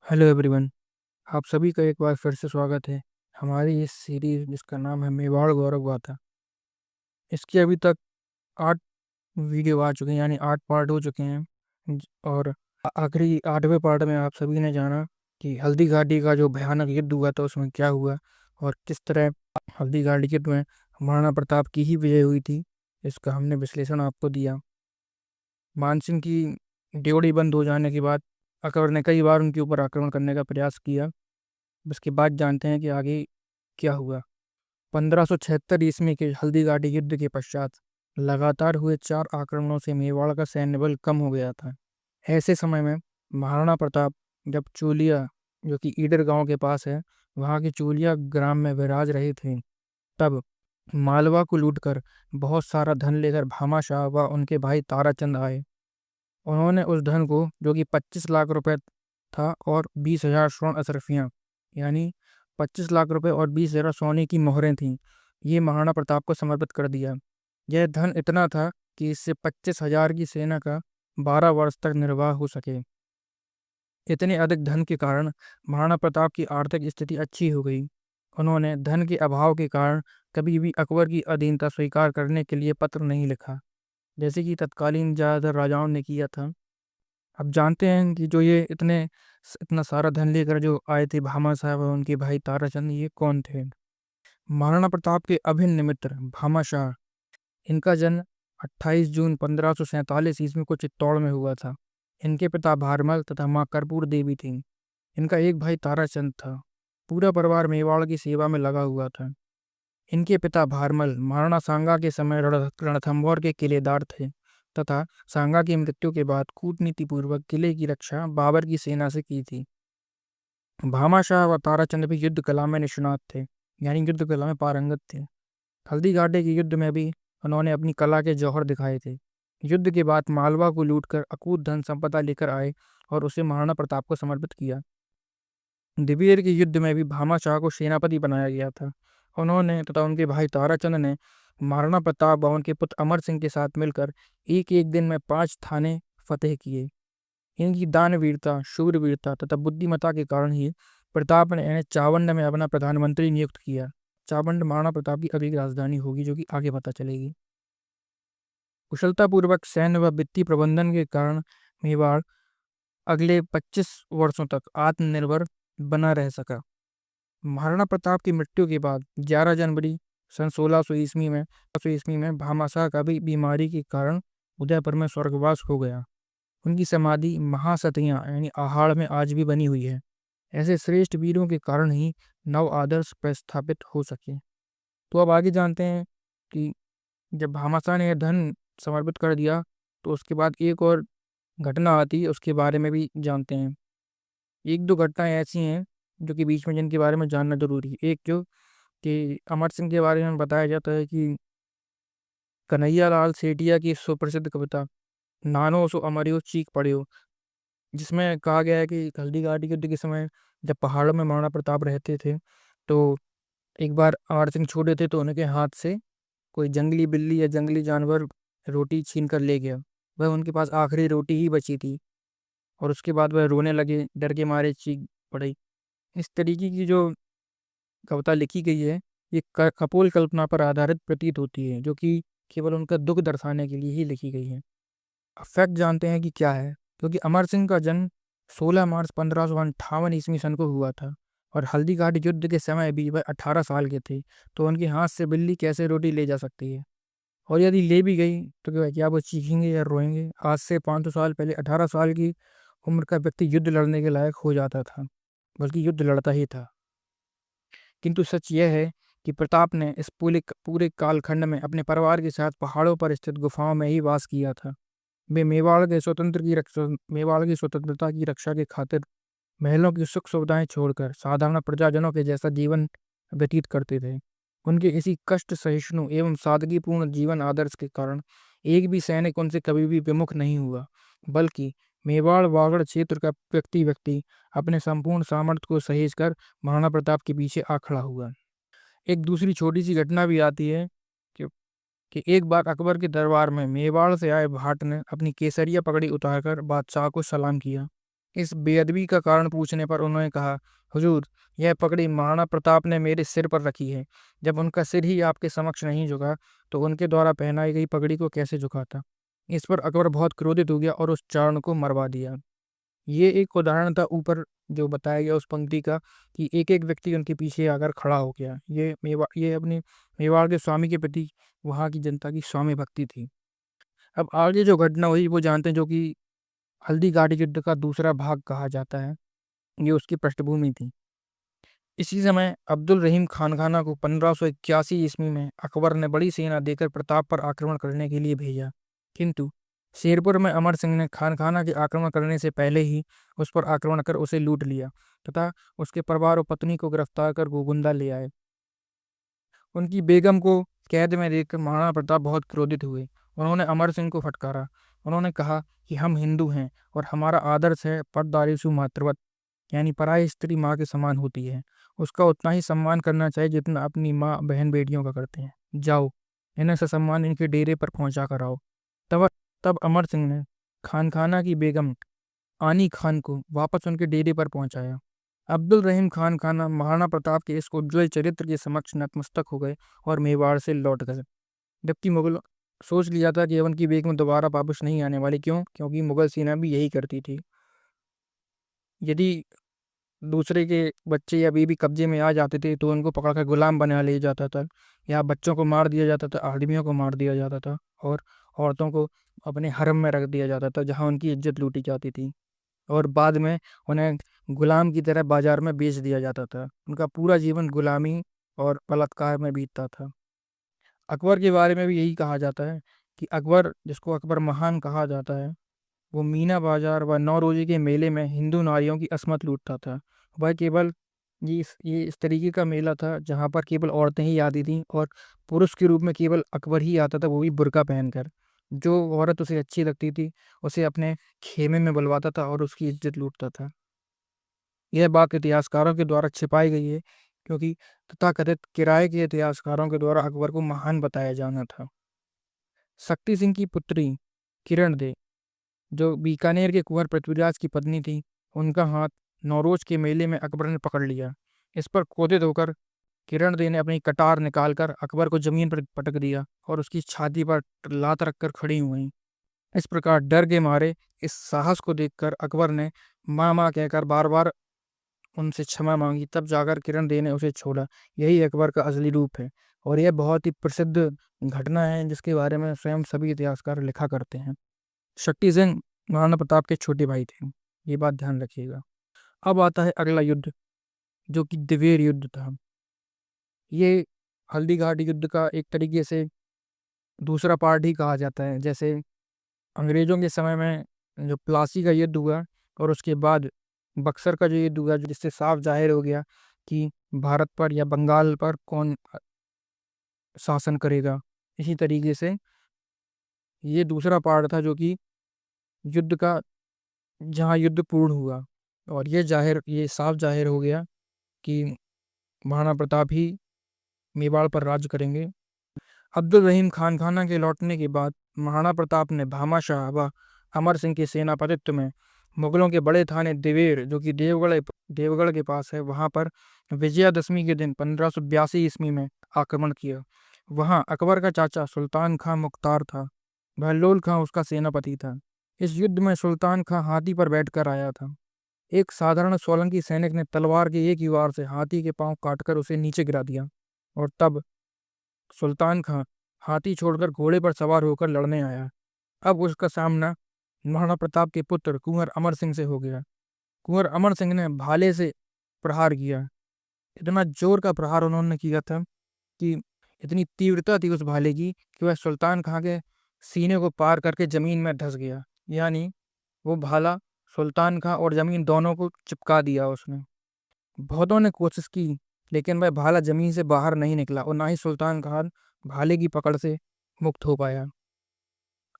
Hello everyone. आप सभी का एक बार फिर से स्वागत है हमारी इस सीरीज जिसका नाम है मेवाड़ गौरव गाथा। इसके अभी तक 8 वीडियो आ चुके हैं, यानी 8 पार्ट हो चुके हैं। और आखिरी 8वें पार्ट में आप सभी ने जाना कि हल्दी घाटी का जो भयानक युद्ध हुआ था उसमें क्या हुआ और किस तरह हल्दी घाटी युद्ध में महाराणा प्रताप की ही विजय हुई थी। इसका हमने विश्लेषण आपको दिया। मानसिंह की ड्योढ़ी बंद हो जाने के बाद अकबर ने कई बार उनके ऊपर आक्रमण करने का प्रयास किया। उसके बाद जानते हैं कि आगे क्या हुआ। 1576 ईस्वी के हल्दी घाटी युद्ध के पश्चात लगातार हुए 4 आक्रमणों से मेवाड़ का सैन्य बल कम हो गया था। ऐसे समय में महाराणा प्रताप जब चोलिया, जो कि ईडर गांव के पास है, वहां के चोलिया ग्राम में विराज रहे थे, तब मालवा को लूटकर बहुत सारा धन लेकर भामाशाह व उनके भाई ताराचंद आए। उन्होंने उस धन को, जो कि 25 लाख रुपए था, और 20,000 स्वर्ण अशरफियाँ, यानी 25 लाख रुपए और 20,000 सोने की मोहरें थीं, ये महाराणा प्रताप को समर्पित कर दिया। यह धन इतना था कि इससे 25,000 की सेना का 12 वर्ष तक निर्वाह हो सके। इतने अधिक धन के कारण महाराणा प्रताप की आर्थिक स्थिति अच्छी हो गई। उन्होंने धन के अभाव के कारण कभी भी अकबर की अधीनता स्वीकार करने के लिए पत्र नहीं लिखा, जैसे कि तत्कालीन ज़्यादातर राजाओं ने किया था। अब जानते हैं कि जो ये इतना सारा धन लेकर जो आए थे भामा साहब और उनके भाई ताराचंद, ये कौन थे। महाराणा प्रताप के अभिन्न मित्र भामाशाह, इनका जन्म 28 जून 1547 ईस्वी को चित्तौड़ में हुआ था। इनके पिता भारमल तथा माँ कर्पूर देवी थीं। इनका एक भाई ताराचंद था। पूरा परिवार मेवाड़ की सेवा में लगा हुआ था। इनके पिता भारमल महाराणा सांगा के समय रणथंभौर के किलेदार थे तथा सांगा की मृत्यु के बाद कूटनीति पूर्वक किले की रक्षा बाबर की सेना से की थी। भामाशाह व ताराचंद भी युद्ध कला में निष्णात थे, यानी युद्ध कला में पारंगत थे। हल्दी घाटी के युद्ध में भी उन्होंने अपनी कला के जौहर दिखाए थे। युद्ध के बाद मालवा को लूटकर अकूत धन संपदा लेकर आए और उसे महाराणा प्रताप को समर्पित किया। दिवेर के युद्ध में भी भामाशाह को सेनापति बनाया गया था। उन्होंने तथा उनके भाई ताराचंद ने महाराणा प्रताप व उनके पुत्र अमर सिंह के साथ मिलकर एक एक दिन में 5 थाने फतेह किए। इनकी दानवीरता, शूरवीरता तथा बुद्धिमत्ता के कारण ही प्रताप ने इन्हें चावंड में अपना प्रधानमंत्री नियुक्त किया। चावंड महाराणा प्रताप की अगली राजधानी होगी, जो कि आगे पता चलेगी। कुशलतापूर्वक सैन्य व वित्तीय प्रबंधन के कारण मेवाड़ अगले 25 वर्षों तक आत्मनिर्भर बना रह सका। महाराणा प्रताप की मृत्यु के बाद 11 जनवरी सन 1600 ईस्वी में भामाशाह का भी बीमारी के कारण उदयपुर में स्वर्गवास हो गया। उनकी समाधि महासतियां यानी आहाड़ में आज भी बनी हुई है। ऐसे श्रेष्ठ वीरों के कारण ही नव आदर्श प्रस्थापित हो सके। तो अब आगे जानते हैं कि जब भामाशाह ने यह धन समर्पित कर दिया तो उसके बाद एक और घटना आती है, उसके बारे में भी जानते हैं। एक दो घटनाएं ऐसी हैं जो कि बीच में, जिनके बारे में जानना जरूरी है। एक जो कि अमर सिंह के बारे में बताया जाता है कि कन्हैया लाल सेठिया की सुप्रसिद्ध कविता नानो सो अमरियो चीख पड़ियो, जिसमें कहा गया है कि हल्दी घाटी युद्ध के समय जब पहाड़ों में महाराणा प्रताप रहते थे, तो एक बार अमर सिंह छोटे थे तो उनके हाथ से कोई जंगली बिल्ली या जंगली जानवर रोटी छीन कर ले गया। वह उनके पास आखिरी रोटी ही बची थी और उसके बाद वह रोने लगे, डर के मारे चीख पड़ी। इस तरीके की जो कविता लिखी गई है, ये कपोल कल्पना पर आधारित प्रतीत होती है, जो कि केवल उनका दुख दर्शाने के लिए ही लिखी गई है। अब फैक्ट जानते हैं कि क्या है। क्योंकि अमर सिंह का जन्म 16 मार्च 1558 ईस्वी सन को हुआ था और हल्दी घाटी युद्ध के समय भी वह 18 साल के थे, तो उनके हाथ से बिल्ली कैसे रोटी ले जा सकती है। और यदि ले भी गई तो क्या वो चीखेंगे या रोएंगे। आज से 500 साल पहले 18 साल की उम्र का व्यक्ति युद्ध लड़ने के लायक हो जाता था, बल्कि युद्ध लड़ता ही था। किंतु सच यह है कि प्रताप ने इस पूरे पूरे कालखंड में अपने परिवार के साथ पहाड़ों पर स्थित गुफाओं में ही वास किया था। वे मेवाड़ की स्वतंत्रता की रक्षा के खातिर महलों की सुख सुविधाएं छोड़कर साधारण प्रजाजनों के जैसा जीवन व्यतीत करते थे। उनके इसी कष्ट सहिष्णु एवं सादगीपूर्ण जीवन आदर्श के कारण एक भी सैनिक उनसे कभी भी विमुख नहीं हुआ, बल्कि मेवाड़ वागड़ क्षेत्र का व्यक्ति व्यक्ति अपने संपूर्ण सामर्थ्य को सहेज कर महाराणा प्रताप के पीछे आ खड़ा हुआ। एक दूसरी छोटी सी घटना भी आती है कि, कि एक बार अकबर के दरबार में मेवाड़ से आए भाट ने अपनी केसरिया पगड़ी उतारकर बादशाह को सलाम किया। इस बेअदबी का कारण पूछने पर उन्होंने कहा, हुजूर, यह पगड़ी महाराणा प्रताप ने मेरे सिर पर रखी है। जब उनका सिर ही आपके समक्ष नहीं झुका तो उनके द्वारा पहनाई गई पगड़ी को कैसे झुकाता। इस पर अकबर बहुत क्रोधित हो गया और उस चारण को मरवा दिया। ये एक उदाहरण था ऊपर जो बताया गया उस पंक्ति का, कि एक एक व्यक्ति उनके पीछे आकर खड़ा हो गया। ये अपने मेवाड़ के स्वामी के प्रति वहाँ की जनता की स्वामी भक्ति थी। अब आगे जो घटना हुई वो जानते हैं, जो कि हल्दी घाटी युद्ध का दूसरा भाग कहा जाता है। ये उसकी पृष्ठभूमि थी। इसी समय अब्दुल रहीम खानखाना को 1581 ईस्वी में अकबर ने बड़ी सेना देकर प्रताप पर आक्रमण करने के लिए भेजा, किंतु शेरपुर में अमर सिंह ने खानखाना के आक्रमण करने से पहले ही उस पर आक्रमण कर उसे लूट लिया तथा उसके परिवार और पत्नी को गिरफ्तार कर गोगुंदा ले आए। उनकी बेगम को कैद में देखकर महाराणा प्रताप बहुत क्रोधित हुए। उन्होंने अमर सिंह को फटकारा। उन्होंने कहा कि हम हिंदू हैं और हमारा आदर्श है परदारेसु मातृवत, यानी पराई स्त्री माँ के समान होती है। उसका उतना ही सम्मान करना चाहिए जितना अपनी माँ बहन बेटियों का करते हैं। जाओ, इन्हें ससम्मान इनके डेरे पर पहुंचा कर आओ। तब तब अमर सिंह ने खानखाना की बेगम आनी खान को वापस उनके डेरे पर पहुंचाया। अब्दुल रहीम खान खाना महाराणा प्रताप के इस उज्ज्वल चरित्र के समक्ष नतमस्तक हो गए और मेवाड़ से लौट गए। जबकि मुगल सोच लिया था कि अब उनकी बेगम दोबारा वापस नहीं आने वाली। क्यों? क्योंकि मुगल सेना भी यही करती थी। यदि दूसरे के बच्चे या बीबी कब्जे में आ जाते थे तो उनको पकड़कर गुलाम बना लिया जाता था, या बच्चों को मार दिया जाता था, आदमियों को मार दिया जाता था, और औरतों को अपने हरम में रख दिया जाता था जहां उनकी इज्जत लूटी जाती थी, और बाद में उन्हें गुलाम की तरह बाजार में बेच दिया जाता था। उनका पूरा जीवन गुलामी और बलात्कार में बीतता था। अकबर के बारे में भी यही कहा जाता है कि अकबर, जिसको अकबर महान कहा जाता है, वो मीना बाजार व नौरोजे के मेले में हिंदू नारियों की असमत लूटता था। वह केवल ये इस तरीके का मेला था जहाँ पर केवल औरतें ही आती थीं और पुरुष के रूप में केवल अकबर ही आता था, वो भी बुर्का पहनकर। जो औरत उसे अच्छी लगती थी उसे अपने खेमे में बुलवाता था और उसकी इज्जत लूटता था। यह बात इतिहासकारों के द्वारा छिपाई गई है, क्योंकि तथाकथित किराए के इतिहासकारों के द्वारा अकबर को महान बताया जाना था। शक्ति सिंह की पुत्री किरण दे, जो बीकानेर के कुंवर पृथ्वीराज की पत्नी थी, उनका हाथ नौरोज के मेले में अकबर ने पकड़ लिया। इस पर क्रोधित होकर किरण दे ने अपनी कटार निकालकर अकबर को जमीन पर पटक दिया और उसकी छाती पर लात रखकर खड़ी हुई। इस प्रकार डर के मारे इस साहस को देखकर अकबर ने माँ माँ कहकर बार बार उनसे क्षमा मांगी, तब जाकर किरण दे ने उसे छोड़ा। यही अकबर का असली रूप है, और यह बहुत ही प्रसिद्ध घटना है जिसके बारे में स्वयं सभी इतिहासकार लिखा करते हैं। शक्ति सिंह महाराणा प्रताप के छोटे भाई थे, ये बात ध्यान रखिएगा। अब आता है अगला युद्ध, जो कि दिवेर युद्ध था। ये हल्दी घाटी युद्ध का एक तरीके से दूसरा पार्ट ही कहा जाता है। जैसे अंग्रेजों के समय में जो प्लासी का युद्ध हुआ और उसके बाद बक्सर का जो युद्ध हुआ, जिससे साफ जाहिर हो गया कि भारत पर या बंगाल पर कौन शासन करेगा। इसी तरीके से ये दूसरा पार्ट था जो कि युद्ध का, जहाँ युद्ध पूर्ण हुआ और ये साफ जाहिर हो गया कि महाराणा प्रताप ही मेवाड़ पर राज करेंगे। अब्दुल रहीम खानखाना के लौटने के बाद महाराणा प्रताप ने भामाशाह व अमर सिंह के सेनापतित्व में मुगलों के बड़े थाने दिवेर, जो कि देवगढ़ के पास है, वहां पर विजयादशमी के दिन 1582 ईस्वी में आक्रमण किया। वहां अकबर का चाचा सुल्तान खां मुख्तार था। बहलोल खां उसका सेनापति था। इस युद्ध में सुल्तान खां हाथी पर बैठकर आया था। एक साधारण सोलंकी सैनिक ने तलवार के एक ही वार से हाथी के पांव काटकर उसे नीचे गिरा दिया, और तब सुल्तान खां हाथी छोड़कर घोड़े पर सवार होकर लड़ने आया। अब उसका सामना महाराणा प्रताप के पुत्र कुंवर अमर सिंह से हो गया। कुंवर अमर सिंह ने भाले से प्रहार किया। इतना जोर का प्रहार उन्होंने किया था कि इतनी तीव्रता थी उस भाले की कि वह सुल्तान खां के सीने को पार करके जमीन में धंस गया। यानी वो भाला सुल्तान खां और जमीन दोनों को चिपका दिया उसने। बहुतों ने कोशिश की, लेकिन वह भाला जमीन से बाहर नहीं निकला और ना ही सुल्तान खान भाले की पकड़ से मुक्त हो पाया।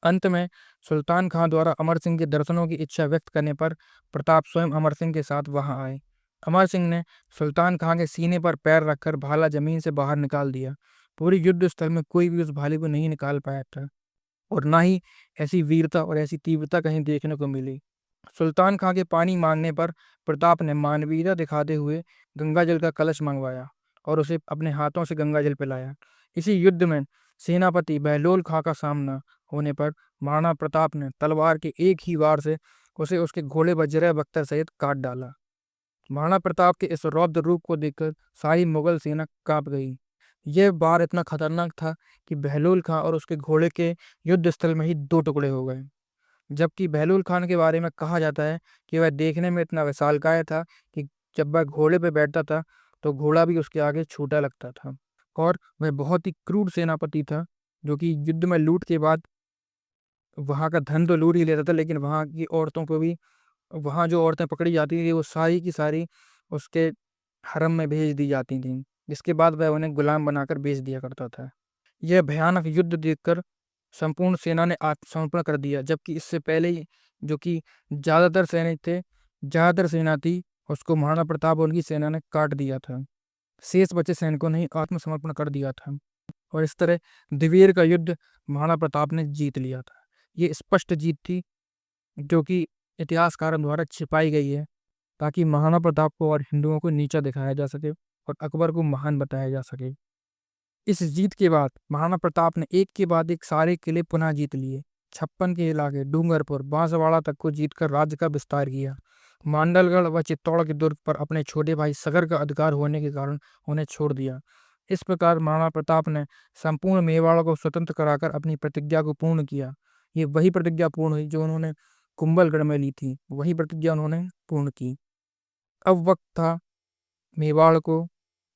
अंत में सुल्तान खां द्वारा अमर सिंह के दर्शनों की इच्छा व्यक्त करने पर प्रताप स्वयं अमर सिंह के साथ वहां आए। अमर सिंह ने सुल्तान खां के सीने पर पैर रखकर भाला जमीन से बाहर निकाल दिया। पूरी युद्ध स्थल में कोई भी उस भाले को नहीं निकाल पाया था, और ना ही ऐसी वीरता और ऐसी तीव्रता कहीं देखने को मिली। सुल्तान खां के पानी मांगने पर प्रताप ने मानवीयता दिखाते हुए गंगा जल का कलश मंगवाया और उसे अपने हाथों से गंगा जल पिलाया। इसी युद्ध में सेनापति बहलोल खां का सामना होने पर महाराणा प्रताप ने तलवार के एक ही वार से उसे उसके घोड़े वज्रह बख्तर सहित काट डाला। महाराणा प्रताप के इस रौद्र रूप को देखकर सारी मुगल सेना कांप गई। यह वार इतना खतरनाक था कि बहलोल खां और उसके घोड़े के युद्ध स्थल में ही दो टुकड़े हो गए। जबकि बहलोल खान के बारे में कहा जाता है कि वह देखने में इतना विशालकाय था कि जब वह घोड़े पर बैठता था तो घोड़ा भी उसके आगे छोटा लगता था। और वह बहुत ही क्रूर सेनापति था, जो कि युद्ध में लूट के बाद वहां का धन तो लूट ही लेता था, लेकिन वहां की औरतों को भी, वहां जो औरतें पकड़ी जाती थी वो सारी की सारी उसके हरम में भेज दी जाती थी, जिसके बाद वह उन्हें गुलाम बनाकर बेच दिया करता था। यह भयानक युद्ध देखकर संपूर्ण सेना ने आत्मसमर्पण कर दिया, जबकि इससे पहले ही जो कि ज्यादातर सेना थी उसको महाराणा प्रताप और उनकी सेना ने काट दिया था। शेष बचे सैनिकों ने ही आत्मसमर्पण कर दिया था और इस तरह दिवेर का युद्ध महाराणा प्रताप ने जीत लिया था। ये स्पष्ट जीत थी जो कि इतिहासकारों द्वारा छिपाई गई है, ताकि महाराणा प्रताप को और हिंदुओं को नीचा दिखाया जा सके और अकबर को महान बताया जा सके। इस जीत के बाद महाराणा प्रताप ने एक के बाद एक सारे किले पुनः जीत लिए। 56 के इलाके डूंगरपुर बांसवाड़ा तक को जीतकर राज्य का विस्तार किया। मांडलगढ़ व चित्तौड़ के दुर्ग पर अपने छोटे भाई सगर का अधिकार होने के कारण उन्हें छोड़ दिया। इस प्रकार महाराणा प्रताप ने संपूर्ण मेवाड़ को स्वतंत्र कराकर अपनी प्रतिज्ञा को पूर्ण किया। ये वही प्रतिज्ञा पूर्ण हुई जो उन्होंने कुंभलगढ़ में ली थी, वही प्रतिज्ञा उन्होंने पूर्ण की। अब वक्त था मेवाड़ को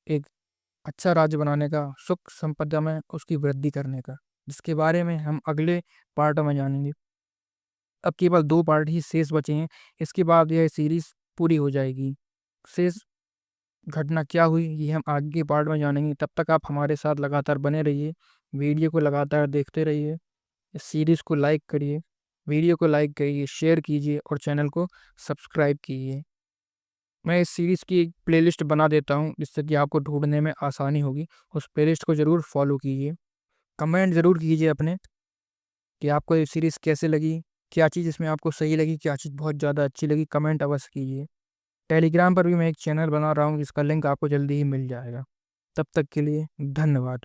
एक अच्छा राज्य बनाने का, सुख संपदा में उसकी वृद्धि करने का, जिसके बारे में हम अगले पार्ट में जानेंगे। अब केवल 2 पार्ट ही शेष बचे हैं, इसके बाद यह सीरीज पूरी हो जाएगी। शेष घटना क्या हुई ये हम आगे के पार्ट में जानेंगे। तब तक आप हमारे साथ लगातार बने रहिए, वीडियो को लगातार देखते रहिए, इस सीरीज को लाइक करिए, वीडियो को लाइक करिए, शेयर कीजिए और चैनल को सब्सक्राइब कीजिए। मैं इस सीरीज़ की एक प्लेलिस्ट बना देता हूँ जिससे कि आपको ढूंढने में आसानी होगी। उस प्लेलिस्ट को ज़रूर फॉलो कीजिए। कमेंट ज़रूर कीजिए अपने कि आपको ये सीरीज़ कैसे लगी, क्या चीज़ इसमें आपको सही लगी, क्या चीज़ बहुत ज़्यादा अच्छी लगी, कमेंट अवश्य कीजिए। टेलीग्राम पर भी मैं एक चैनल बना रहा हूँ जिसका लिंक आपको जल्दी ही मिल जाएगा। तब तक के लिए धन्यवाद।